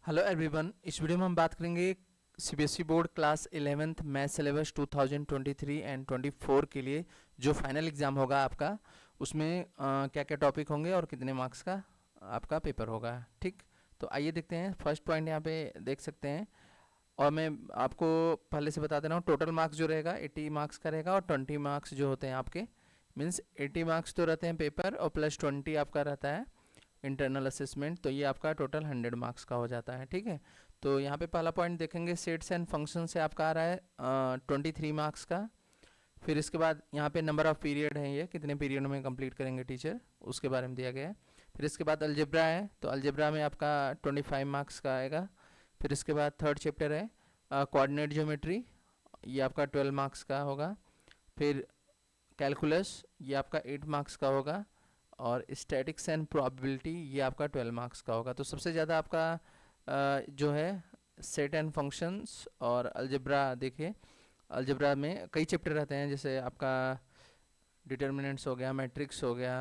Hello everyone. इस video में हम बात करेंगे CBSE board class 11th math syllabus 2023 and 24 के लिए जो फाइनल एग्ज़ाम होगा आपका, उसमें क्या क्या टॉपिक होंगे और कितने मार्क्स का आपका पेपर होगा। ठीक, तो आइए देखते हैं। फर्स्ट पॉइंट यहाँ पे देख सकते हैं, और मैं आपको पहले से बता दे रहा हूँ। टोटल मार्क्स जो रहेगा 80 मार्क्स का रहेगा, और 20 मार्क्स जो होते हैं आपके, मीन्स 80 मार्क्स तो रहते हैं पेपर, और प्लस 20 आपका रहता है इंटरनल असेसमेंट। तो ये आपका टोटल 100 मार्क्स का हो जाता है। ठीक है, तो यहाँ पे पहला पॉइंट देखेंगे, सेट्स एंड फंक्शन से आपका आ रहा है 23 मार्क्स का। फिर इसके बाद यहाँ पे नंबर ऑफ पीरियड है, ये कितने पीरियड में कंप्लीट करेंगे टीचर, उसके बारे में दिया गया है। फिर इसके बाद अलजेब्रा है, तो अलजेब्रा में आपका 25 मार्क्स का आएगा। फिर इसके बाद थर्ड चैप्टर है कोऑर्डिनेट ज्योमेट्री, ये आपका 12 मार्क्स का होगा। फिर कैलकुलस, ये आपका 8 मार्क्स का होगा। और स्टैटिक्स एंड प्रोबेबिलिटी, ये आपका 12 मार्क्स का होगा। तो सबसे ज़्यादा आपका जो है सेट एंड फंक्शंस और अलजेब्रा। देखिए, अलजेब्रा में कई चैप्टर रहते हैं, जैसे आपका डिटर्मिनेंट्स हो गया, मैट्रिक्स हो गया,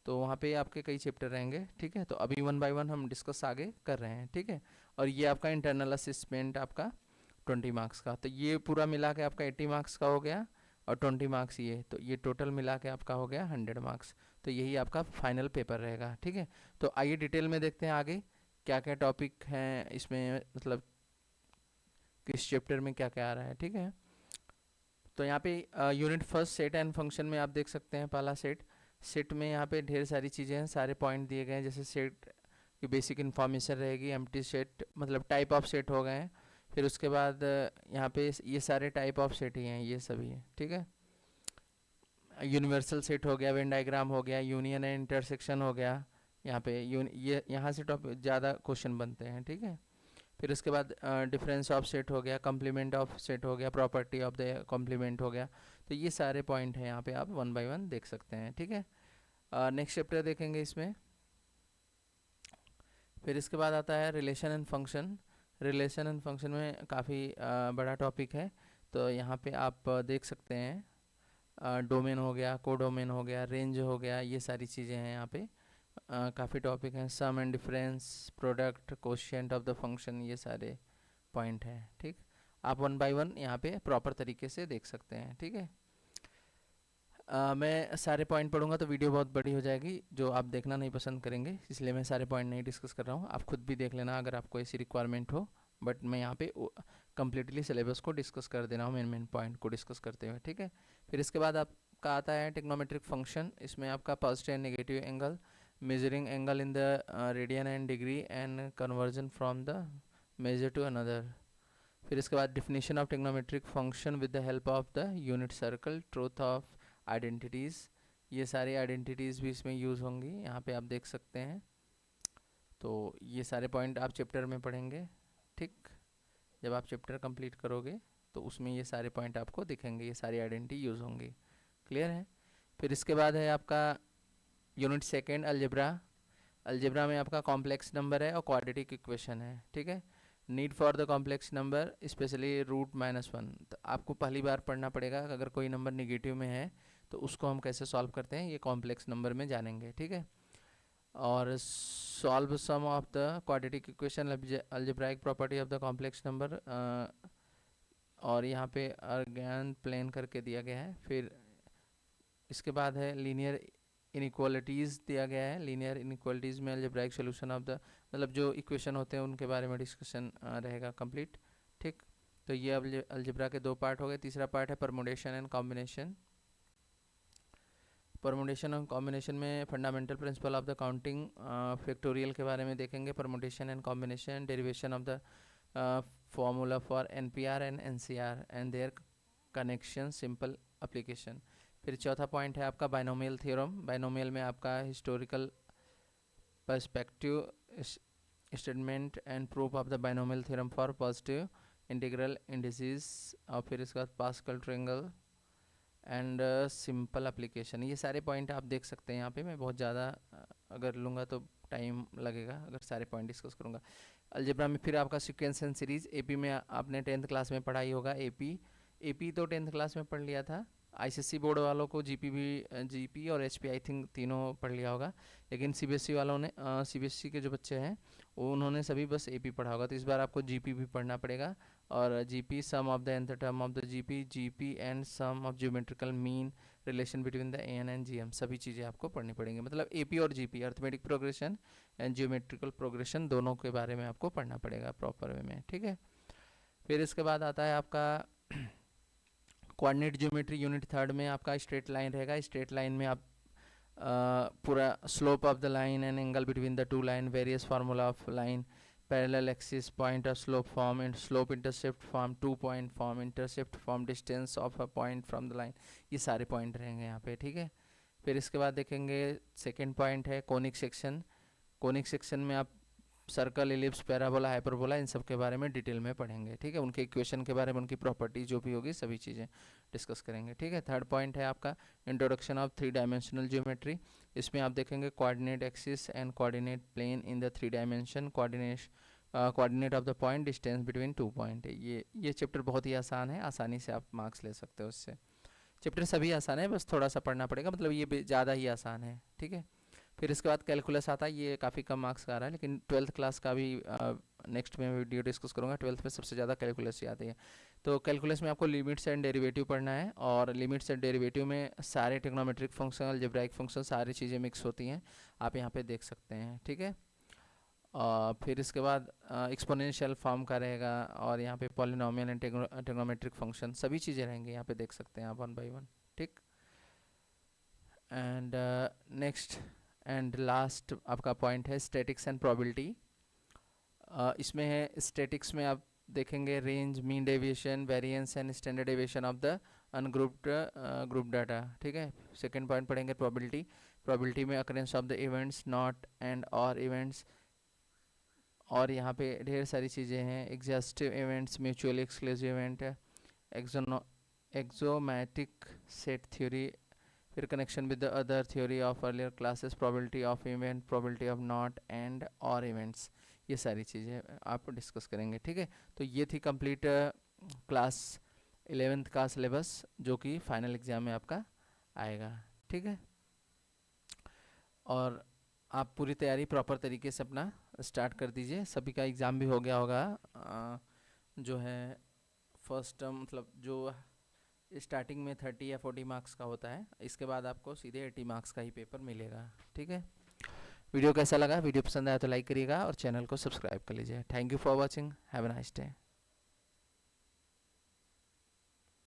तो वहाँ पे आपके कई चैप्टर रहेंगे। ठीक है, तो अभी वन बाय वन हम डिस्कस आगे कर रहे हैं। ठीक है, और ये आपका इंटरनल असेसमेंट आपका 20 मार्क्स का, तो ये पूरा मिला के आपका 80 मार्क्स का हो गया, और 20 मार्क्स ये, तो ये टोटल मिला के आपका हो गया 100 मार्क्स। तो यही आपका फाइनल पेपर रहेगा। ठीक है, तो आइए डिटेल में देखते हैं आगे क्या क्या टॉपिक हैं इसमें, मतलब किस चैप्टर में क्या क्या आ रहा है। ठीक है, तो यहाँ पे unit first set and function में आप देख सकते हैं पहला सेट। सेट में यहाँ पे ढेर सारी चीज़ें हैं, सारे पॉइंट दिए गए हैं। जैसे सेट की बेसिक इन्फॉर्मेशन रहेगी, एम्प्टी सेट मतलब टाइप ऑफ सेट हो गए हैं। फिर उसके बाद यहाँ पे ये सारे टाइप ऑफ सेट ही हैं, ये सभी हैं। ठीक है, यूनिवर्सल सेट हो गया, वेन डायग्राम हो गया, यूनियन एंड इंटरसेक्शन हो गया। यहाँ पे ये यहाँ से टॉपिक ज़्यादा क्वेश्चन बनते हैं। ठीक है, फिर उसके बाद डिफरेंस ऑफ सेट हो गया, कम्प्लीमेंट ऑफ सेट हो गया, प्रॉपर्टी ऑफ द कॉम्प्लीमेंट हो गया। तो ये सारे पॉइंट हैं, यहाँ पे आप वन बाय वन देख सकते हैं। ठीक है, नेक्स्ट चैप्टर देखेंगे इसमें। फिर इसके बाद आता है relation and function. Relation and function में काफ़ी बड़ा टॉपिक है, तो यहाँ पे आप देख सकते हैं डोमेन हो गया, कोडोमेन हो गया, रेंज हो गया, ये सारी चीज़ें हैं यहाँ पे। काफ़ी टॉपिक हैं, sum and difference, product, quotient of the function, ये सारे पॉइंट हैं। ठीक, आप वन बाय वन यहाँ पे प्रॉपर तरीके से देख सकते हैं। ठीक है, मैं सारे पॉइंट पढ़ूंगा तो वीडियो बहुत बड़ी हो जाएगी, जो आप देखना नहीं पसंद करेंगे, इसलिए मैं सारे पॉइंट नहीं डिस्कस कर रहा हूँ। आप खुद भी देख लेना अगर आपको ऐसी रिक्वायरमेंट हो, बट मैं यहाँ पे कम्प्लीटली सिलेबस को डिस्कस कर दे रहा हूँ, मेन पॉइंट को डिस्कस करते हुए। ठीक है, फिर इसके बाद आपका आता है टेक्नोमेट्रिक फंक्शन। इसमें आपका positive and negative angle, measuring angle in the radian and degree, and conversion from the measure to another. फिर इसके बाद definition of trigonometric function with the help of the unit circle, truth of identities, ये सारी identities भी इसमें use होंगी, यहाँ पे आप देख सकते हैं। तो ये सारे पॉइंट आप चैप्टर में पढ़ेंगे। ठीक, जब आप चैप्टर कंप्लीट करोगे तो उसमें ये सारे पॉइंट आपको दिखेंगे, ये सारी आइडेंटिटी यूज़ होंगी। क्लियर है। फिर इसके बाद है आपका यूनिट सेकेंड अलजेब्रा। अलजेब्रा में आपका कॉम्प्लेक्स नंबर है और क्वाड्रेटिक इक्वेशन है। ठीक है, need for the complex number specially root -1, तो आपको पहली बार पढ़ना पड़ेगा। अगर कोई नंबर निगेटिव में है तो उसको हम कैसे सॉल्व करते हैं, ये कॉम्प्लेक्स नंबर में जानेंगे। ठीक है, और solve some of the quadratic equation, algebraic property of the complex number, और यहाँ पे अर्गैन प्लेन करके दिया गया है। फिर इसके बाद है लीनियर इनइक्वालिटीज़ दिया गया है। लीनियर इनइक्वालिटीज़ में अलजेब्राइक सोल्यूशन ऑफ द, मतलब जो इक्वेशन होते हैं उनके बारे में डिस्कशन रहेगा कंप्लीट। ठीक, तो ये अलजेब्रा के दो पार्ट हो गए। तीसरा पार्ट है परमुटेशन एंड कॉम्बिनेशन। परमुटेशन और कॉम्बिनेशन में fundamental principle of the counting factorial के बारे में देखेंगे। Permutation and combination, derivation of the formula for NPR and NCR and there connection, simple application. फिर चौथा पॉइंट है आपका बाइनोमियल थ्योरम। बाइनोमियल में आपका historical perspective statement and proof of the binomial theorem for positive integral indices, और फिर इसके बाद pascal triangle and simple application. ये सारे पॉइंट आप देख सकते हैं यहाँ पे। मैं बहुत ज़्यादा अगर लूँगा तो टाइम लगेगा अगर सारे पॉइंट डिस्कस करूँगा। अलजेब्रा में फिर आपका सीक्वेंस एंड सीरीज। एपी में आपने 10th क्लास में पढ़ाई होगा। एपी तो 10th क्लास में पढ़ लिया था। आईसीएसई बोर्ड वालों को जीपी और एचपी आई थिंक तीनों पढ़ लिया होगा, लेकिन सीबीएसई वालों ने सीबीएसई के जो बच्चे हैं वो उन्होंने सभी बस एपी पढ़ा होगा, तो इस बार आपको जीपी भी पढ़ना पड़ेगा। और GP sum of the nth term of the GP and sum of geometrical mean, relation between the AM and GM, सभी चीज़ें आपको पढ़नी पड़ेंगी। मतलब एपी और GP, arithmetic progression and geometrical progression, दोनों के बारे में आपको पढ़ना पड़ेगा प्रॉपर वे में, ठीक है। फिर इसके बाद आता है आपका कोऑर्डिनेट ज्योमेट्री, यूनिट थर्ड में आपका स्ट्रेट लाइन रहेगा। स्ट्रेट लाइन में आप पूरा slope of the line and angle between the two line, various formula of line, parallel axis, point और slope form, and slope intercept form, 2 point form, intercept form, distance of a point from the line, ये सारे point रहेंगे यहाँ पे, ठीक है। फिर इसके बाद देखेंगे सेकेंड पॉइंट है कोनिक सेक्शन। कोनिक सेक्शन में आप सर्कल, एलिप्स, पैराबोला, हाइपरबोला, इन सब के बारे में डिटेल में पढ़ेंगे, ठीक है। उनके इक्वेशन के बारे में, उनकी प्रॉपर्टी जो भी होगी, सभी चीज़ें डिस्कस करेंगे, ठीक है। थर्ड पॉइंट है आपका इंट्रोडक्शन ऑफ 3 डायमेंशनल ज्योमेट्री। इसमें आप देखेंगे coordinate axis and coordinate plane in the 3 dimension, coordinate of the point, distance between 2 point. ये चैप्टर बहुत ही आसान है, आसानी से आप मार्क्स ले सकते हो इससे। चैप्टर सभी आसान है, बस थोड़ा सा पढ़ना पड़ेगा, मतलब ये ज़्यादा ही आसान है, ठीक है। फिर इसके बाद कैलकुलस आता है, ये काफ़ी कम मार्क्स का आ रहा है, लेकिन 12th क्लास का भी नेक्स्ट में वीडियो डिस्कस करूँगा। 12th में सबसे ज़्यादा कैलकुलस ही आती है। तो कैलकुलस में आपको लिमिट्स एंड डेरिवेटिव पढ़ना है, और लिमिट्स एंड डेरिवेटिव में सारे ट्रिग्नोमेट्रिक फंक्शन, अलजेब्राइक फंक्शन, सारी चीज़ें मिक्स होती हैं, आप यहाँ पे देख सकते हैं, ठीक है। फिर इसके बाद एक्सपोनेंशियल फॉर्म का रहेगा, और यहाँ पे पॉलिनोमियल एंड ट्रिग्नोमेट्रिक फंक्शन, सभी चीज़ें रहेंगी, यहाँ पे देख सकते हैं आप 1 by 1, ठीक। एंड नेक्स्ट एंड लास्ट आपका पॉइंट है स्टैटिक्स एंड प्रोबेबिलिटी। इसमें है स्टैटिक्स में आप देखेंगे range, mean deviation, variance and standard deviation of the ungrouped group data, ठीक है। सेकंड पॉइंट पढ़ेंगे प्रोबेबिलिटी। प्रोबेबिलिटी में occurrence of the events, not and और इवेंट्स, और यहाँ पे ढेर सारी चीज़ें हैं, exhaustive events, mutually exclusive event, axiomatic set theory, फिर connection with the other theory of earlier classes, probability of event, probability of not and और इवेंट्स, ये सारी चीज़ें आप डिस्कस करेंगे, ठीक है। तो ये थी कंप्लीट क्लास 11th का सिलेबस, जो कि फाइनल एग्जाम में आपका आएगा, ठीक है। और आप पूरी तैयारी प्रॉपर तरीके से अपना स्टार्ट कर दीजिए। सभी का एग्ज़ाम भी हो गया होगा, जो है फर्स्ट टर्म, मतलब जो स्टार्टिंग में 30 या 40 मार्क्स का होता है, इसके बाद आपको सीधे 80 मार्क्स का ही पेपर मिलेगा, ठीक है। वीडियो कैसा लगा? वीडियो पसंद आया तो लाइक करिएगा और चैनल को सब्सक्राइब कर लीजिए। Thank you for watching, have a nice day.